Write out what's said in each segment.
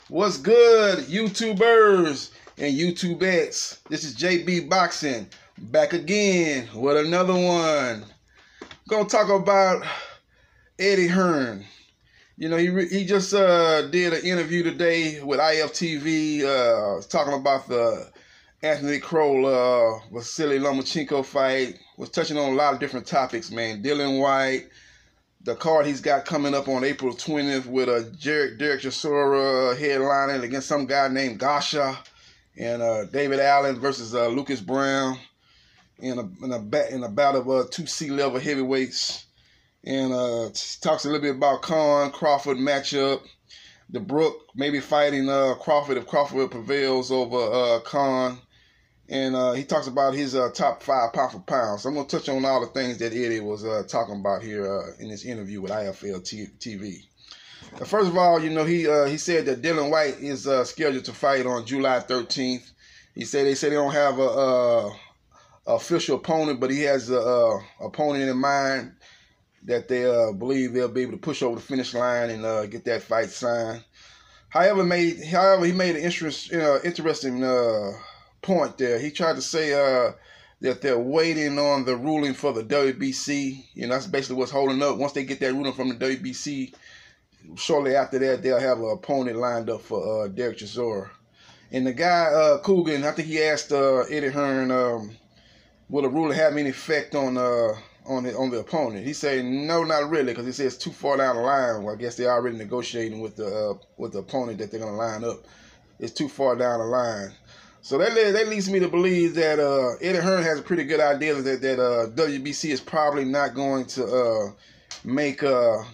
What's good, YouTubers and YouTubettes? This is JBboxing back again with another one. Gonna talk about Eddie Hearn. You know, he just did an interview today with IFTV, talking about the Anthony Crow Vasily Lomachenko fight. Was touching on a lot of different topics, man. Dillian Whyte, the card he's got coming up on April 20th with Derek Chisora headlining against some guy named Gasha, and David Allen versus Lucas Brown in a bout of two C-level heavyweights. And talks a little bit about Crawford matchup. The Brook maybe fighting Crawford if Crawford prevails over Khan. And he talks about his top 5 pound for pound. So I'm going to touch on all the things that Eddie was talking about here in this interview with IFL TV. First of all, you know, he said that Dillian Whyte is scheduled to fight on July 13th. They say they don't have a official opponent, but he has a opponent in mind that they believe they'll be able to push over the finish line and get that fight signed. However, he made an interesting point there. He tried to say that they're waiting on the ruling for the WBC. You know, that's basically what's holding up. Once they get that ruling from the WBC, shortly after that, they'll have an opponent lined up for Derek Chisora. And the guy, Coogan, I think he asked Eddie Hearn, will the ruling have any effect on the opponent? He said no, not really, because he says it's too far down the line. Well, I guess they're already negotiating with the opponent that they're going to line up. It's too far down the line. So that leads me to believe that Eddie Hearn has a pretty good idea that WBC is probably not going to make Dillian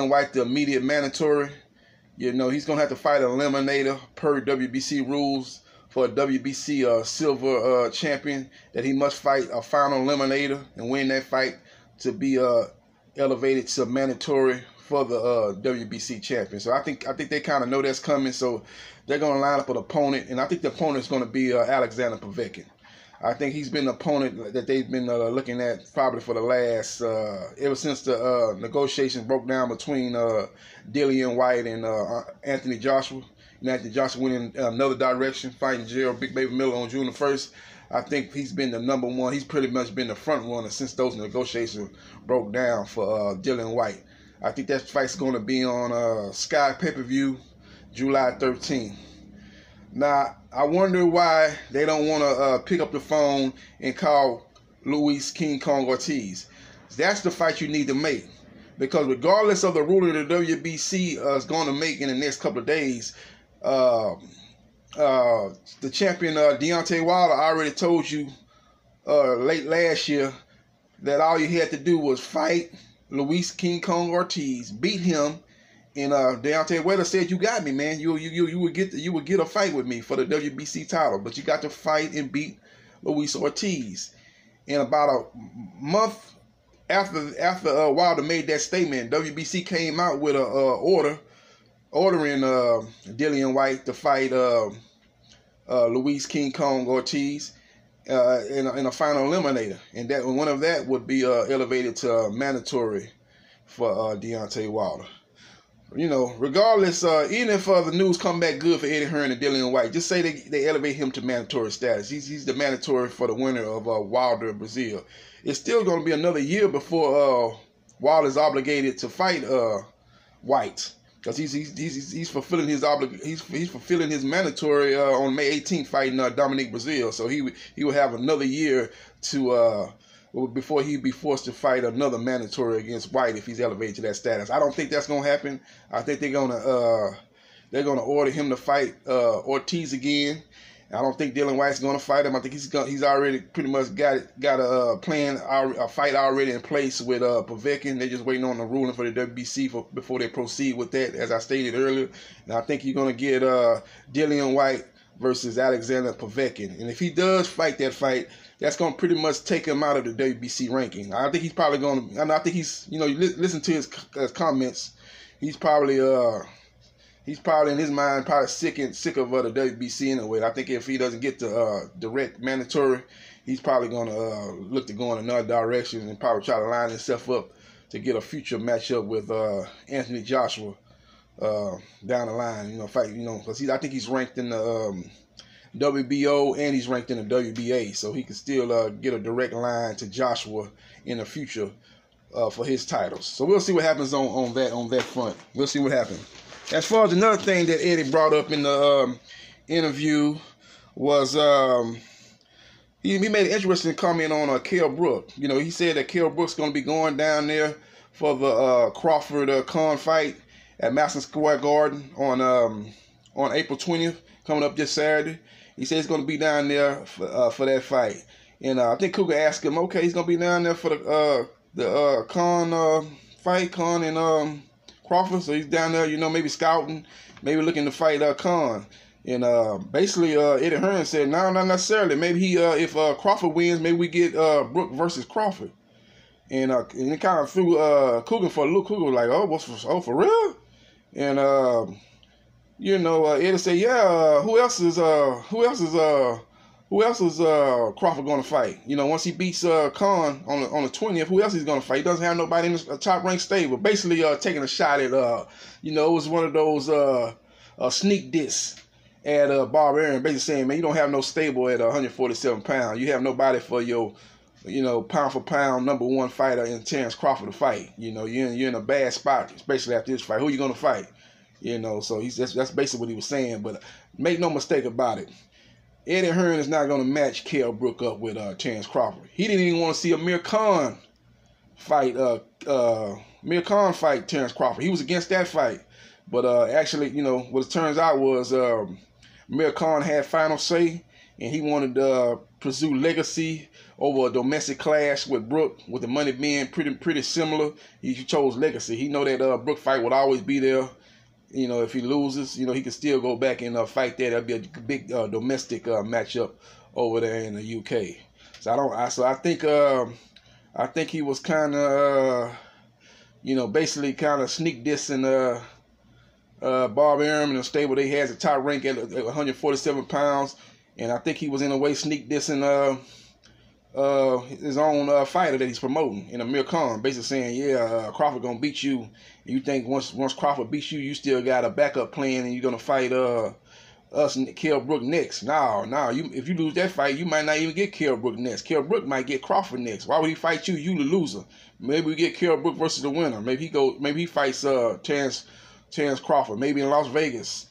Whyte the immediate mandatory. You know, he's going to have to fight an eliminator per WBC rules for a WBC silver champion, that he must fight a final eliminator and win that fight to be elevated to mandatory for the WBC champion. So I think they kind of know that's coming, so they're going to line up an opponent, and I think the opponent is going to be Alexander Povetkin. I think he's been the opponent that they've been looking at probably for the last, ever since the negotiations broke down between Dillian Whyte and Anthony Joshua. And Anthony Joshua went in another direction, fighting Gerald Big Baby Miller on June the 1st. I think he's been the number one. He's pretty much been the front runner since those negotiations broke down for Dillian Whyte. I think that fight's going to be on Sky pay-per-view July 13th. Now, I wonder why they don't want to pick up the phone and call Luis King Kong Ortiz. That's the fight you need to make. Because regardless of the ruling the WBC is going to make in the next couple of days, the champion Deontay Wilder already told you late last year that all you had to do was fight Luis King Kong Ortiz, beat him, and Deontay Wilder said, "You got me, man. You would get a fight with me for the WBC title, but you got to fight and beat Luis Ortiz." And about a month after Wilder made that statement, WBC came out with a ordering Dillian Whyte to fight Luis King Kong Ortiz in a final eliminator, and that one of that would be elevated to mandatory for Deontay Wilder. You know, regardless, even if the news come back good for Eddie Hearn and Dillian Whyte, just say they elevate him to mandatory status. He's the mandatory for the winner of Wilder in Brazil. It's still going to be another year before Wilder's obligated to fight Whyte, because he's fulfilling his he's fulfilling his mandatory on May 18th fighting Dominique Brazil. So he will have another year to before he'd be forced to fight another mandatory against Whyte if he's elevated to that status. I don't think that's gonna happen. I think they're gonna order him to fight Ortiz again. I don't think Dillian Whyte's gonna fight him. I think he's already pretty much got a fight already in place with Povetkin. They're just waiting on the ruling for the WBC before they proceed with that, as I stated earlier. And I think you're gonna get Dillian Whyte versus Alexander Povetkin. And if he does fight that fight, that's going to pretty much take him out of the WBC ranking. I think he's probably going to, I think he's, you know, you listen to his comments, he's probably in his mind probably sick of the WBC anyway. I think if he doesn't get the direct mandatory, he's probably going to look to go in another direction and probably try to line himself up to get a future matchup with Anthony Joshua down the line. Fight. Because I think he's ranked in the WBO and he's ranked in the WBA, so he can still get a direct line to Joshua in the future for his titles. So we'll see what happens on that front. We'll see what happens. As far as another thing that Eddie brought up in the interview was he made an interesting comment on Kell Brook. He said that Kell Brook's going to be going down there for the Crawford Khan fight at Madison Square Garden on April 20th, coming up this Saturday. He said he's going to be down there for that fight. And I think Cougar asked him, okay, he's going to be down there for the Khan fight, Khan and Crawford. So he's down there, maybe scouting, maybe looking to fight Khan. And basically, Eddie Hearn said, no, not necessarily. Maybe if Crawford wins, maybe we get Brook versus Crawford. And it kind of threw Cougar for a loop. Cougar was like, oh, for real? And Eddie said, yeah. Who else is Crawford going to fight? Once he beats Khan on the 20th, who else he's going to fight? He doesn't have nobody in the top ranked stable. Basically, taking a shot at it was one of those sneak diss at Bob Arum, basically saying, man, you don't have no stable at 147 pounds. You have nobody for your pound for pound #1 fighter in Terrence Crawford to fight. You're in a bad spot, especially after this fight. Who are you going to fight? So that's basically what he was saying. But make no mistake about it, Eddie Hearn is not going to match Kell Brook up with Terrence Crawford. He didn't even want to see Amir Khan fight Terrence Crawford. He was against that fight. But actually, what it turns out was Amir Khan had final say, and he wanted to pursue legacy over a domestic clash with Brook, with the money being pretty similar. He chose legacy. He know that Brook fight would always be there. If he loses, he can still go back and fight there. That'd be a big domestic matchup over there in the UK. So I think he was kind of, basically kind of sneak dissing Bob Arum in the stable. They had the top rank at 147 pounds, and I think he was in a way sneak dissing his own fighter that he's promoting in Amir Khan, basically saying, yeah, Crawford gonna beat you. And you think once Crawford beats you, you still got a backup plan and you're gonna fight us and Kell Brook next. No, if you lose that fight, you might not even get Kell Brook next. Kell Brook might get Crawford next. Why would he fight you? You the loser. Maybe we get Kell Brook versus the winner. Maybe he fights Terrence Crawford, maybe in Las Vegas,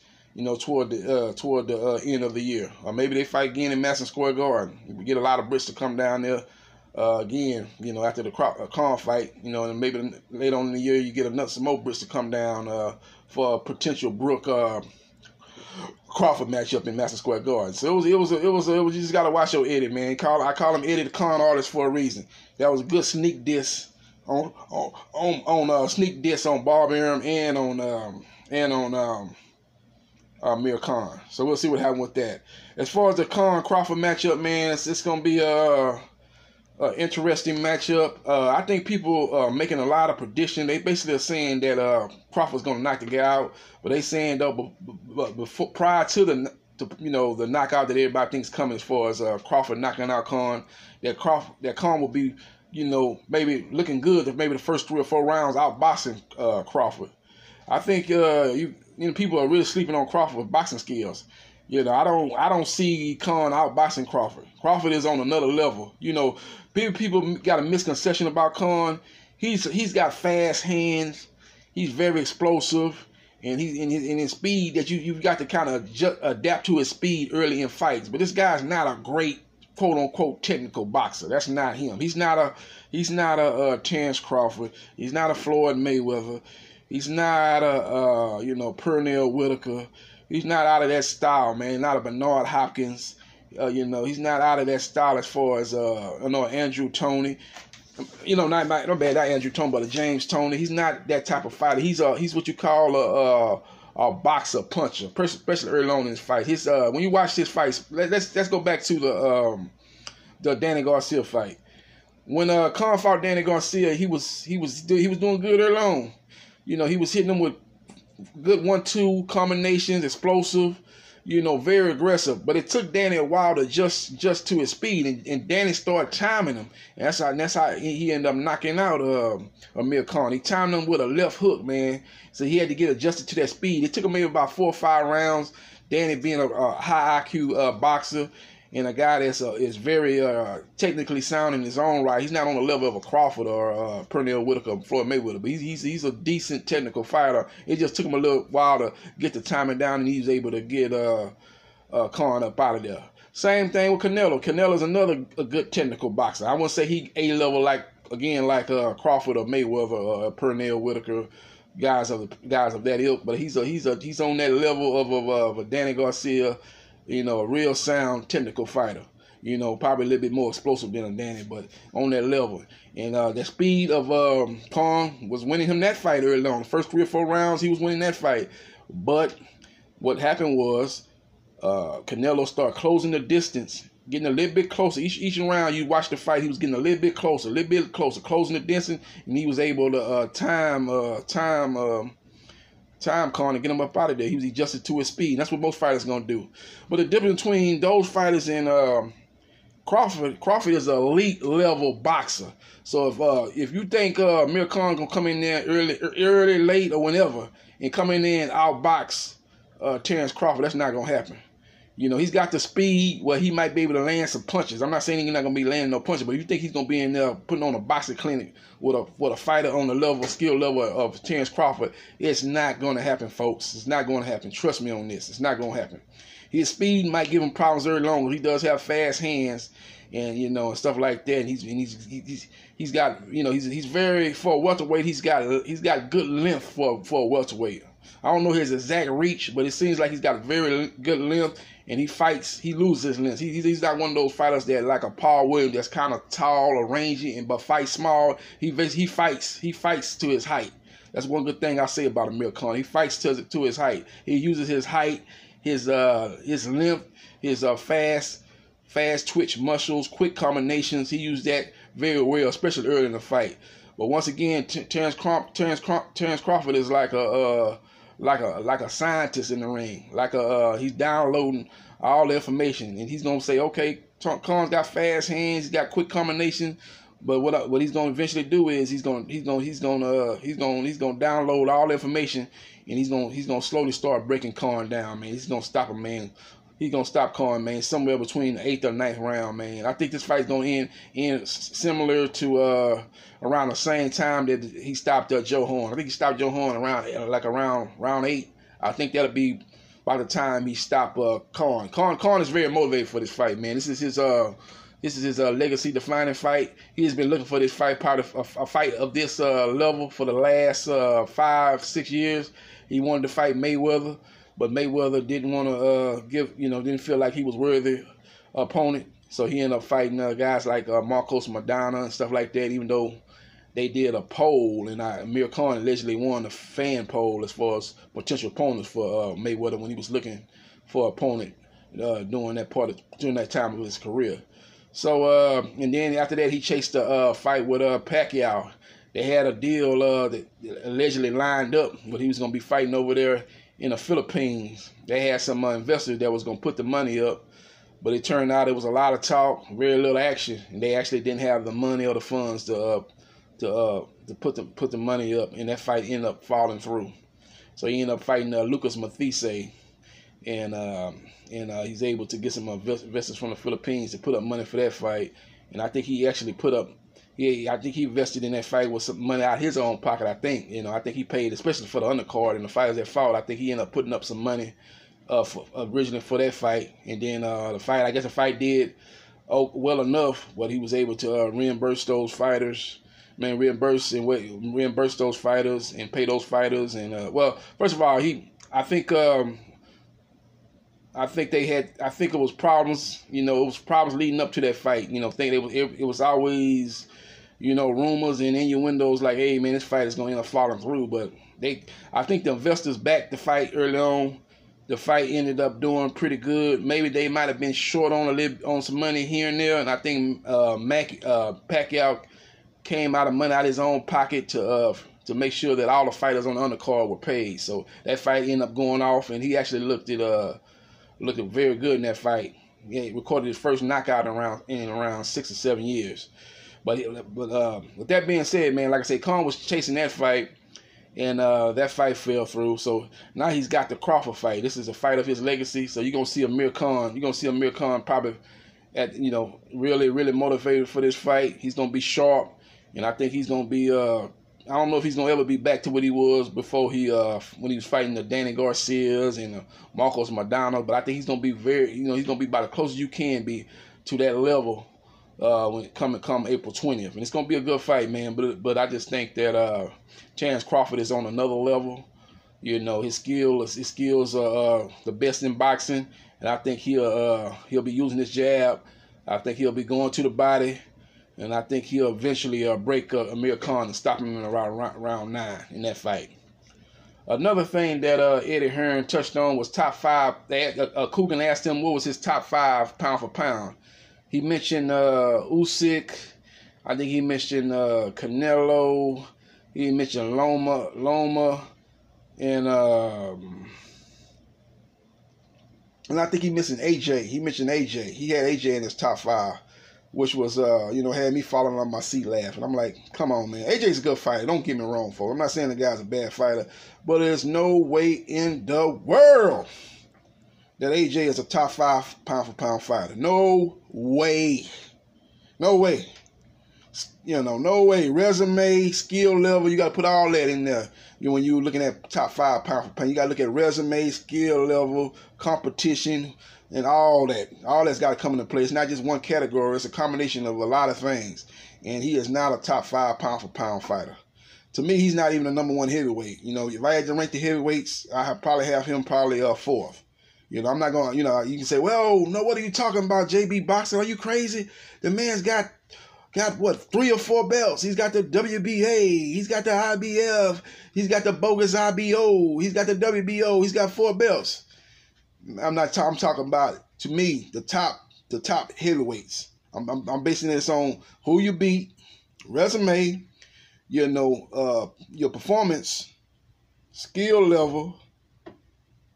toward the end of the year. Or maybe they fight again in Madison Square Garden. We get a lot of Brits to come down there again, after the Khan fight, and maybe later on in the year you get some more Brits to come down for a potential Brook Crawford matchup in Madison Square Garden. So it was you just gotta watch your Eddie, man. I call him Eddie the Con artist for a reason. That was a good sneak diss on Bob Arum and on Amir Khan. So we'll see what happens with that. As far as the Khan Crawford matchup, man, it's gonna be a interesting matchup. I think people are making a lot of predictions. They basically are saying that Crawford's gonna knock the guy out, but they saying though, before, prior to the knockout that everybody thinks coming, as far as Crawford knocking out Khan, that Khan will be maybe looking good if maybe the first 3 or 4 rounds outboxing Crawford. I think people are really sleeping on Crawford's boxing skills. I don't see Khan outboxing Crawford. Crawford is on another level. People got a misconception about Khan. He's got fast hands. He's very explosive, and he's in his speed that you've got to kind of adapt to his speed early in fights. But this guy's not a great quote unquote technical boxer. That's not him. He's not a Terrence Crawford. He's not a Floyd Mayweather. He's not a Pernell Whitaker. He's not out of that style, man. Not a Bernard Hopkins. He's not out of that style as far as Andrew Toney. Not Andrew Toney, but a James Toney. He's not that type of fighter. He's what you call a boxer puncher, especially early on in his fight. When you watch his fights, let's go back to the Danny Garcia fight. When Khan fought Danny Garcia, he was doing good early on. He was hitting him with good 1-2 combinations, explosive. very aggressive. But it took Danny a while to just to his speed, and Danny started timing him. And that's how he ended up knocking out Amir Khan. He timed him with a left hook, man. So he had to get adjusted to that speed. It took him maybe about 4 or 5 rounds. Danny being a high IQ boxer, and a guy that's is very technically sound in his own right. He's not on the level of a Crawford or Pernell Whitaker or Floyd Mayweather, but he's a decent technical fighter. It just took him a little while to get the timing down, and he was able to get Khan up out of there. Same thing with Canelo. Canelo's a good technical boxer. I wouldn't say he A-level like Crawford or Mayweather or Pernell Whitaker, guys of that ilk, but he's on that level of a Danny Garcia. A real sound technical fighter. Probably a little bit more explosive than a Danny, but on that level. And the speed of Khan was winning him that fight early on. The first 3 or 4 rounds, he was winning that fight. But what happened was Canelo started closing the distance, getting a little bit closer. Each round you watch the fight, he was getting a little bit closer, closing the distance, and he was able to time Khan and get him up out of there. He was adjusted to his speed. That's what most fighters are going to do. But the difference between those fighters and Crawford is an elite level boxer. So if you think Amir Khan going to come in there early, late, or whenever, and come in there and outbox Terrence Crawford, that's not going to happen. He's got the speed where he might be able to land some punches. I'm not saying he's not going to be landing no punches, but if you think he's going to be in there putting on a boxing clinic with a fighter on the skill level of Terrence Crawford, it's not going to happen, folks. It's not going to happen. Trust me on this. It's not going to happen. His speed might give him problems early on. He does have fast hands and and stuff like that. And he's got he's very, for a welterweight, he's got good length for a welterweight. I don't know his exact reach, but it seems like he's got a very good length. And he loses his length. He's not one of those fighters that like a Paul Williams that's kind of tall or rangy but fights small. He fights to his height. That's one good thing I say about Amir Khan. He fights to his height. He uses his height, his length, his fast twitch muscles, quick combinations. He used that very well, especially early in the fight. But once again, Terrence Crawford is like a scientist in the ring. He's downloading all the information, and he's gonna say, okay, Khan's got fast hands, he's got quick combination, but what he's gonna eventually do is he's gonna download all the information, and he's gonna slowly start breaking Khan down, man. He's gonna stop him, man. He's gonna stop Khan, man, somewhere between the 8th or 9th round, man. I think this fight's gonna end similar to around the same time that he stopped Joe Hearn. I think he stopped Joe Hearn around round 8. I think that'll be by the time he stopped Khan. Khan is very motivated for this fight, man. This is his legacy defining fight. He has been looking for this fight, part of a fight of this level for the last 5-6 years. He wanted to fight Mayweather, but Mayweather didn't want to didn't feel like he was worthy opponent. So he ended up fighting guys like Marcos Maidana and stuff like that, even though they did a poll, and Amir Khan allegedly won a fan poll as far as potential opponents for Mayweather when he was looking for an opponent during that time of his career. So and then after that, he chased a fight with Pacquiao. They had a deal that allegedly lined up, but he was going to be fighting over there in the Philippines. They had some investors that was going to put the money up, but it turned out it was a lot of talk, very little action, and they actually didn't have the money or the funds to put the money up, and that fight ended up falling through. So he ended up fighting Lucas Mathise, and he's able to get some investors from the Philippines to put up money for that fight. And I think he actually I think he invested in that fight with some money out of his own pocket. I think he paid, especially for the undercard and the fighters that fought. I think he ended up putting up some money originally for that fight, and then the fight did well enough, but he was able to reimburse those fighters. Reimburse those fighters and pay those fighters. And first of all, I think it was problems. It was problems leading up to that fight. It was always, rumors and innuendos like, hey man, this fight is going to end up falling through. But I think the investors backed the fight early on. The fight ended up doing pretty good. Maybe they might have been short on some money here and there, and I think Pacquiao came out of money out of his own pocket to make sure that all the fighters on the undercard were paid. So that fight ended up going off, and he actually looked at looked very good in that fight. He recorded his first knockout in around 6 or 7 years. But with that being said, man, like I said, Khan was chasing that fight, and that fight fell through. So now he's got the Crawford fight. This is a fight of his legacy. So you're gonna see Amir Khan. You're gonna see Amir Khan probably at really motivated for this fight. He's gonna be sharp, and I think he's gonna be. I don't know if he's gonna ever be back to what he was before when he was fighting the Danny Garcias and Marcos Maidana. But I think he's gonna be he's gonna be about the closest you can be to that level when it come April 20th, and it's gonna be a good fight, man. But I just think that Chance Crawford is on another level. His skills are the best in boxing, and I think he'll be using his jab. I think he'll be going to the body, and I think he'll eventually break Amir Khan and stop him in around round 9 in that fight. Another thing that Eddie Hearn touched on was top 5. Coogan asked him what was his top 5 pound for pound. He mentioned Usyk. I think he mentioned Canelo. He mentioned Loma, and I think he mentioned AJ. He mentioned AJ. He had AJ in his top 5, which was had me falling on my seat laughing. I'm like, come on, man. AJ's a good fighter. Don't get me wrong, folks. I'm not saying the guy's a bad fighter, but there's no way in the world that AJ is a top 5 pound for pound fighter. No way. No way. No way. Resume, skill level, you got to put all that in there. When you're looking at top 5 pound for pound, you got to look at resume, skill level, competition, and all that. All that's got to come into play. It's not just one category. It's a combination of a lot of things. And he is not a top 5 pound for pound fighter. To me, he's not even a number 1 heavyweight. If I had to rank the heavyweights, I probably have him probably 4th. I'm not going to, you can say, well, no, what are you talking about, JBboxing? Are you crazy? The man's got what, 3 or 4 belts. He's got the WBA. He's got the IBF. He's got the bogus IBO. He's got the WBO. He's got 4 belts. I'm talking about, to me, the top heavyweights. I'm basing this on who you beat, resume, your performance, skill level,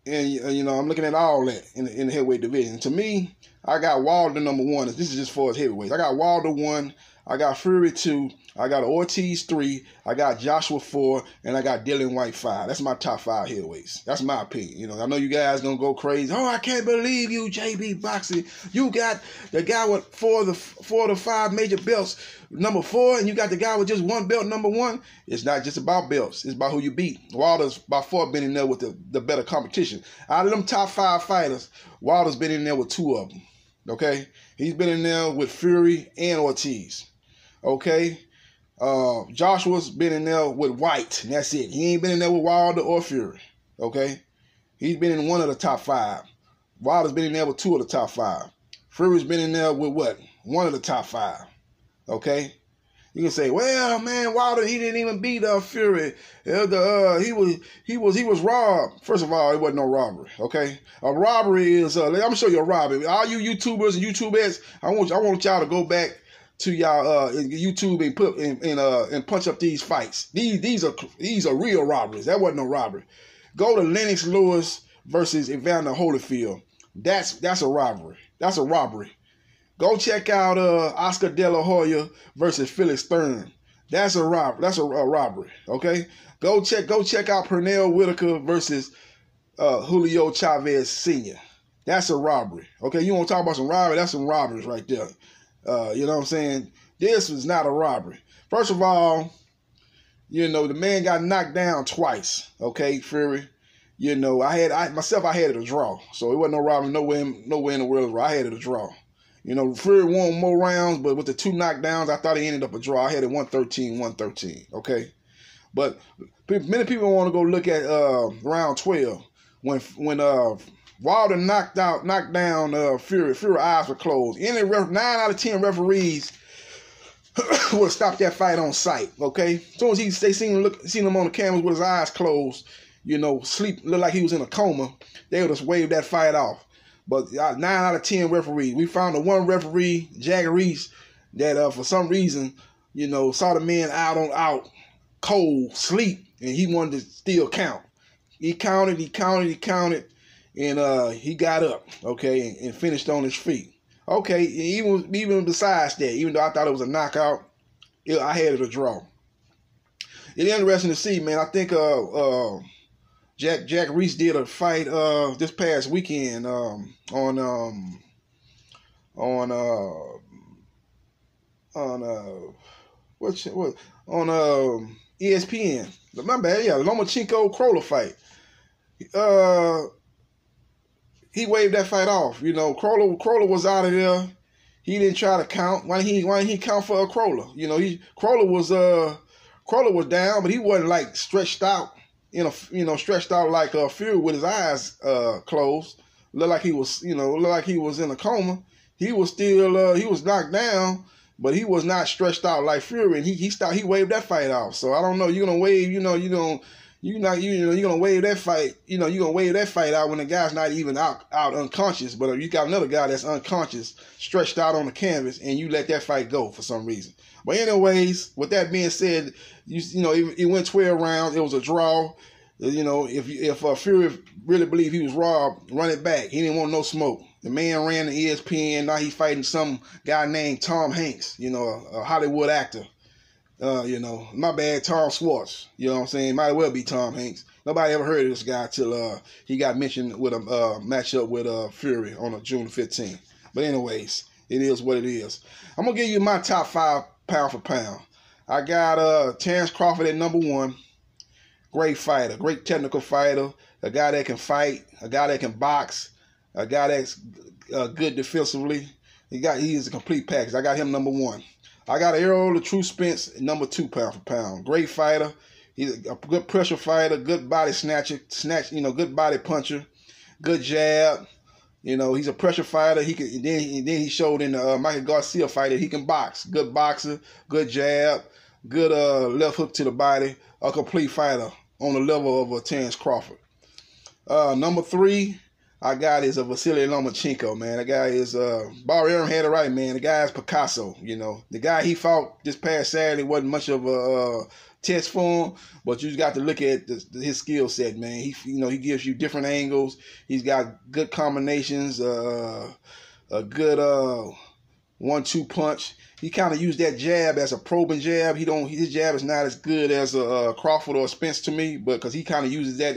and I'm looking at all that in the heavyweight division. To me, I got Wilder number 1. This is just for his heavyweights. I got Wilder 1. I got Fury 2. I got Ortiz 3. I got Joshua 4, and I got Dillian White 5. That's my top 5 heavyweights. That's my opinion. I know you guys gonna go crazy. Oh, I can't believe you, JBboxing. You got the guy with 4 to 5 major belts, number 4, and you got the guy with just 1 belt, number 1. It's not just about belts. It's about who you beat. Wilder's by far been in there with the better competition. Out of them top 5 fighters, Wilder's been in there with 2 of them. Okay, he's been in there with Fury and Ortiz. Okay, Joshua's been in there with White, and that's it. He ain't been in there with Wilder or Fury. Okay, he's been in 1 of the top 5. Wilder's been in there with 2 of the top 5. Fury's been in there with what? 1 of the top 5. Okay, you can say, well, man, Wilder, he didn't even beat Fury. He was robbed. First of all, it wasn't no robbery. Okay, a robbery is. I'm gonna show you a robbery. All you YouTubers and YouTubettes, I want y'all to go back to y'all YouTube and put and punch up these fights. These are real robberies. That wasn't no robbery. Go to Lennox Lewis versus Evander Holyfield. That's a robbery. That's a robbery. Go check out Oscar De La Hoya versus Felix Stern. That's a robbery. That's a robbery. Okay. Go check out Pernell Whitaker versus Julio Chavez Sr. That's a robbery. Okay. You want to talk about some robbery? That's some robberies right there. You know what I'm saying? This was not a robbery. First of all, the man got knocked down twice. Okay, Fury. I had it a draw. So it wasn't no robbery. Nowhere in the world where I had it a draw. Fury won more rounds, but with the 2 knockdowns, I thought he ended up a draw. I had it 113. Okay, but many people want to go look at round 12 when Wilder knocked down Fury. Fury's eyes were closed. 9 out of 10 referees would have stopped that fight on sight. Okay, as soon as they seen him on the cameras with his eyes closed, sleep, looked like he was in a coma, they would have waved that fight off. But 9 out of 10 referees. We found the 1 referee, Jagger Reese, that for some reason, saw the man out, cold, sleep, and he wanted to still count. He counted, and he got up, okay, and finished on his feet. Okay, even besides that, even though I thought it was a knockout, I had it a draw. It's interesting to see, man. I think Jack Reese did a fight this past weekend on ESPN. My bad, yeah, Lomachenko-Kroller fight. He waved that fight off. You know, Kroller was out of there. He didn't try to count. Why didn't he count for a Kroller? You know, Kroller was down, but he wasn't like stretched out. Stretched out like Fury with his eyes closed. Looked like he was in a coma. He was still he was knocked down, but he was not stretched out like Fury, and he waved that fight off. So I don't know. You're gonna wave, you're gonna wave that fight. You're gonna wave that fight out when the guy's not even out unconscious. But you got another guy that's unconscious, stretched out on the canvas, and you let that fight go for some reason. But anyways, with that being said, it went 12 rounds. It was a draw. If Fury really believed he was robbed, run it back. He didn't want no smoke. The man ran the ESPN. Now he's fighting some guy named Tom Hanks, a Hollywood actor. My bad, Tom Schwartz. You know what I'm saying? Might as well be Tom Hanks. Nobody ever heard of this guy till he got mentioned with a matchup with Fury on June 15th. But anyways, it is what it is. I'm going to give you my top 5 pound for pound. I got Terrence Crawford at number 1. Great fighter, great technical fighter, a guy that can fight, a guy that can box, a guy that's good defensively. He is a complete package. I got him number 1. I got Errol the True Spence number 2 pound for pound. Great fighter. He's a good pressure fighter, good body snatcher, good body puncher, good jab. He's a pressure fighter. Then he showed in the Michael Garcia fight that he can box. Good boxer, good jab, good left hook to the body. A complete fighter on the level of Terrence Crawford. Number 3, I got is Vasily Lomachenko, man. The guy is Bar Arum had it right, man. The guy is Picasso. The guy he fought this past Saturday wasn't much of a test for him, but you just got to look at his skill set, man. He gives you different angles. He's got good combinations, a good 1-2 punch. He kind of used that jab as a probing jab. His jab is not as good as a Crawford or a Spence to me, but because he kind of uses that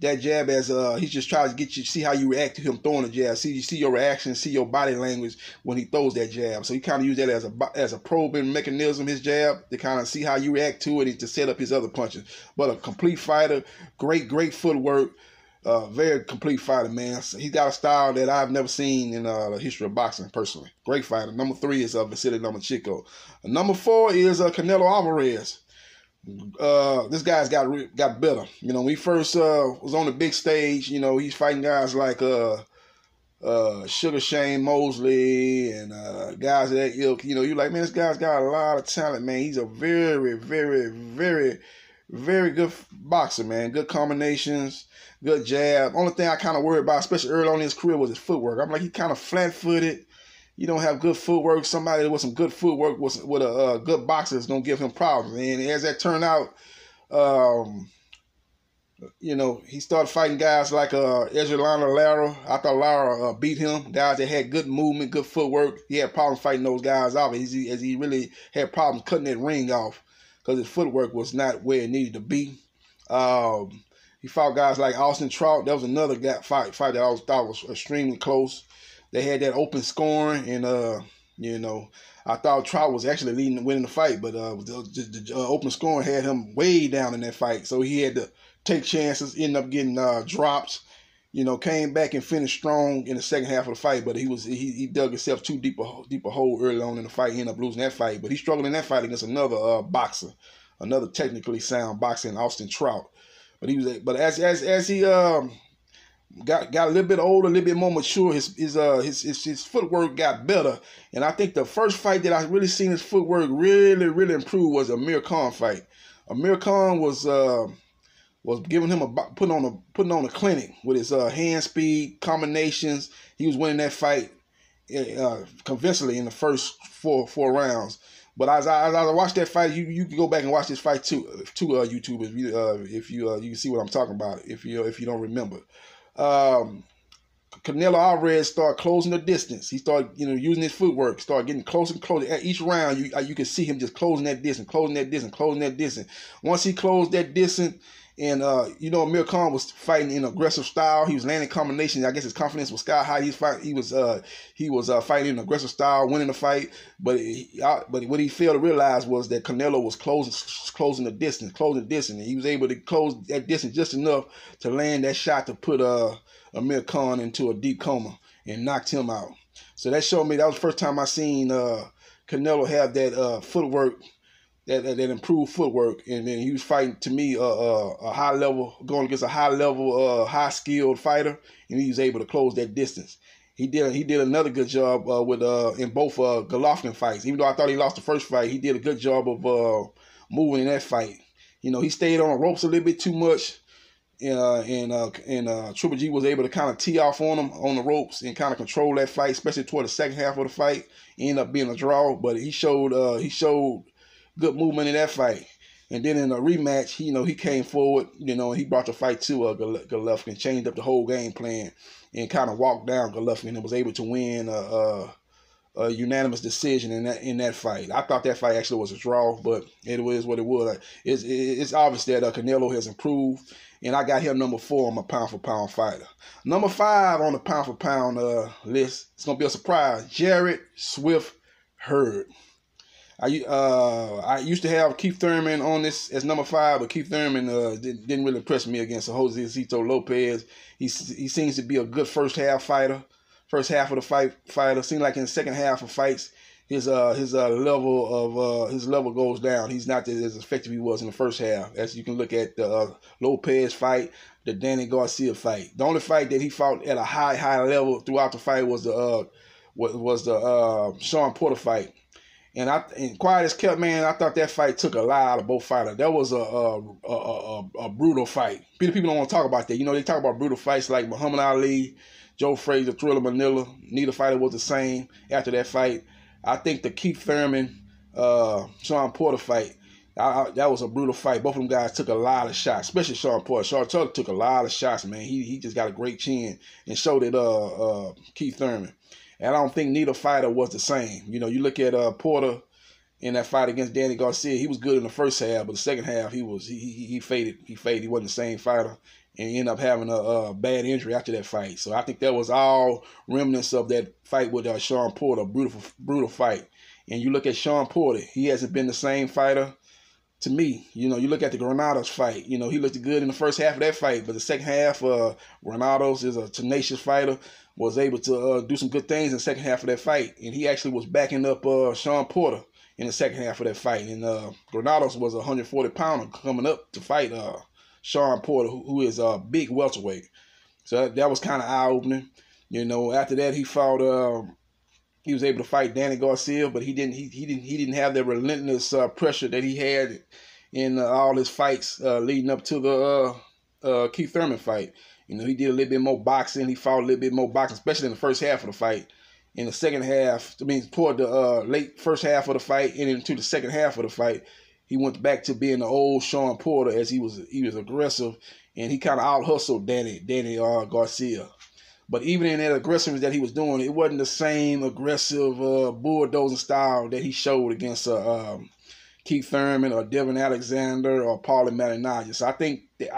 jab as he just tries to get you, see how you react to him throwing the jab. See your reaction, see your body language when he throws that jab. So he kind of used that as a probing mechanism, his jab, to kind of see how you react to it and to set up his other punches. But a complete fighter, great footwork. Very complete fighter, man. So he's got a style that I've never seen in the history of boxing, personally. Great fighter. Number 3 is Vasily Lomachenko. Number 4 is Canelo Alvarez. This guy's got better. When he first was on the big stage, he's fighting guys like Sugar Shane Mosley and guys of that ilk. You're like, man, this guy's got a lot of talent, man. He's a very, very, very, very good boxer, man. Good combinations. Good jab. Only thing I kind of worried about, especially early on in his career, was his footwork. I'm like, he kind of flat-footed. You don't have good footwork. Somebody with some good footwork with a good boxer is going to give him problems. And as that turned out, he started fighting guys like Ejerlana Lara. I thought Lara beat him. Guys that had good movement, good footwork. He had problems fighting those guys off as he really had problems cutting that ring off because his footwork was not where it needed to be. He fought guys like Austin Trout. That was another fight that I thought was extremely close. They had that open scoring, and I thought Trout was actually winning the fight, but the open scoring had him way down in that fight. So he had to take chances, ended up getting dropped. Came back and finished strong in the second half of the fight, but he dug himself too deep a hole early on in the fight. He ended up losing that fight, but he struggled in that fight against another boxer, another technically sound boxer in Austin Trout. But as he got a little bit older, a little bit more mature, his footwork got better. And I think the first fight that I really seen his footwork really, really improve was a Amir Khan fight. Amir Khan was giving him putting on a clinic with his hand speed combinations. He was winning that fight convincingly in the first four rounds. But as I watched that fight, you can go back and watch this fight too, YouTubers, if you can see what I'm talking about. If you don't remember, Canelo Alvarez started closing the distance. He started, using his footwork, started getting closer and closer. At each round, you can see him just closing that distance, closing that distance, closing that distance. Once he closed that distance, and Amir Khan was fighting in aggressive style. He was landing combinations. I guess his confidence was sky high. He was fighting in aggressive style, winning the fight. But what he failed to realize was that Canelo was closing the distance, and he was able to close that distance just enough to land that shot to put Amir Khan into a deep coma and knocked him out. So that showed me, that was the first time I seen Canelo have that footwork, that improved footwork, and then he was fighting, to me, a high level, going against a high level, high skilled fighter, and he was able to close that distance. He did another good job with in both Golovkin fights. Even though I thought he lost the first fight, he did a good job of moving in that fight. He stayed on the ropes a little bit too much. And Triple G was able to kind of tee off on him on the ropes and kind of control that fight, especially toward the second half of the fight. It ended up being a draw, but he showed good movement in that fight. And then in a rematch, he came forward, and he brought the fight to Golovkin, changed up the whole game plan, and kind of walked down Golovkin and was able to win a unanimous decision in that fight. I thought that fight actually was a draw, but it is what it was. It's obvious that Canelo has improved, and I got him number 4 on my pound-for-pound fighter. Number 5 on the pound-for-pound list, it's going to be a surprise, Jarrett Swift Hearn. I used to have Keith Thurman on this as number 5, but Keith Thurman didn't really impress me against Josecito Lopez. He seems to be a good first half fighter. First half of the fighter. Seems like in the second half of fights, his level goes down. He's not as effective as he was in the first half. As you can look at the Lopez fight, the Danny Garcia fight. The only fight that he fought at a high level throughout the fight was the Sean Porter fight. And quiet as kept, man, I thought that fight took a lot out of both fighters. That was a brutal fight. People don't want to talk about that. They talk about brutal fights like Muhammad Ali, Joe Frazier, Thriller Manila. Neither fighter was the same after that fight. I think the Keith Thurman, Sean Porter fight, that was a brutal fight. Both of them guys took a lot of shots, especially Sean Porter. Sean Porter took a lot of shots, man. He just got a great chin, and showed it Keith Thurman. And I don't think neither fighter was the same. You look at Porter in that fight against Danny Garcia. He was good in the first half, but the second half he faded. He wasn't the same fighter, and he ended up having a bad injury after that fight. So I think that was all remnants of that fight with Sean Porter, brutal fight. And you look at Sean Porter, he hasn't been the same fighter to me. You look at the Granados fight. He looked good in the first half of that fight, but the second half, Granados is a tenacious fighter, was able to do some good things in the second half of that fight, and he actually was backing up Sean Porter in the second half of that fight. And Granados was a 140-pounder coming up to fight Sean Porter, who is a big welterweight. So that was kind of eye-opening. After that, he fought. He was able to fight Danny Garcia, but he didn't have the relentless pressure that he had in all his fights leading up to the Keith Thurman fight. He did a little bit more boxing. He fought a little bit more boxing, especially in the first half of the fight. In the second half, toward the late first half of the fight and into the second half of the fight, he went back to being the old Sean Porter, as he was aggressive, and he kind of out-hustled Danny Garcia. But even in that aggressiveness that he was doing, it wasn't the same aggressive bulldozing style that he showed against Keith Thurman or Devin Alexander or Paulie Malignaggi. So I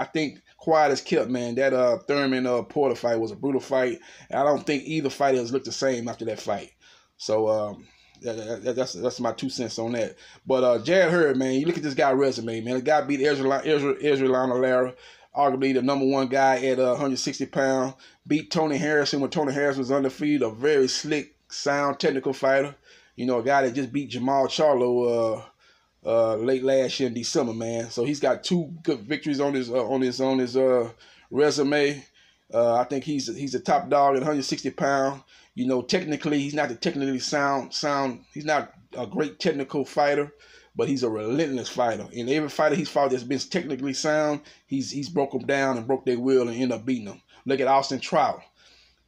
think quiet as kept, man, that Thurman Porter fight was a brutal fight. And I don't think either fighter has looked the same after that fight. So that's my 2 cents on that. But Jarrett Hearn, man, you look at this guy's resume, man. The guy beat Ezra Lara, arguably the number 1 guy at 160 pounds. Beat Tony Harrison when Tony Harrison was undefeated. A very slick, sound, technical fighter. A guy that just beat Jamal Charlo late last year in December, man. So he's got 2 good victories on his resume. I think he's a top dog at 160 pounds. Technically, he's not the technically sound. He's not a great technical fighter, but he's a relentless fighter. And every fighter he's fought that's been technically sound, he's broke them down and broke their will and ended up beating them. Look at Austin Trout.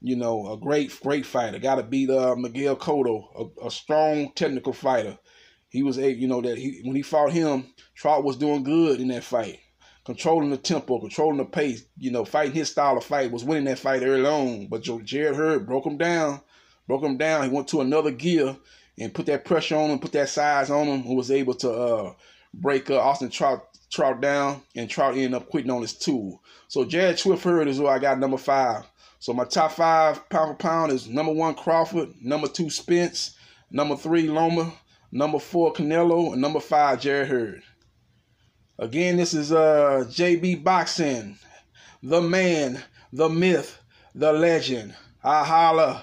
A great fighter. Got to beat Miguel Cotto, a strong technical fighter. he was able, you know, that when he fought him, Trout was doing good in that fight. Controlling the tempo, controlling the pace, you know, fighting his style of fight, was winning that fight early on. But Jarrett Hearn broke him down. He went to another gear and put that pressure on him, put that size on him, and was able to break Austin Trout down, and Trout ended up quitting on his tool. So Jarrett Swift Hearn is who I got number 5. So my top 5 pound for pound is number 1 Crawford, number 2 Spence, number 3 Loma, number 4 Canelo, and number 5 Jarrett Hearn. Again, this is JBboxing, the man, the myth, the legend. I holla.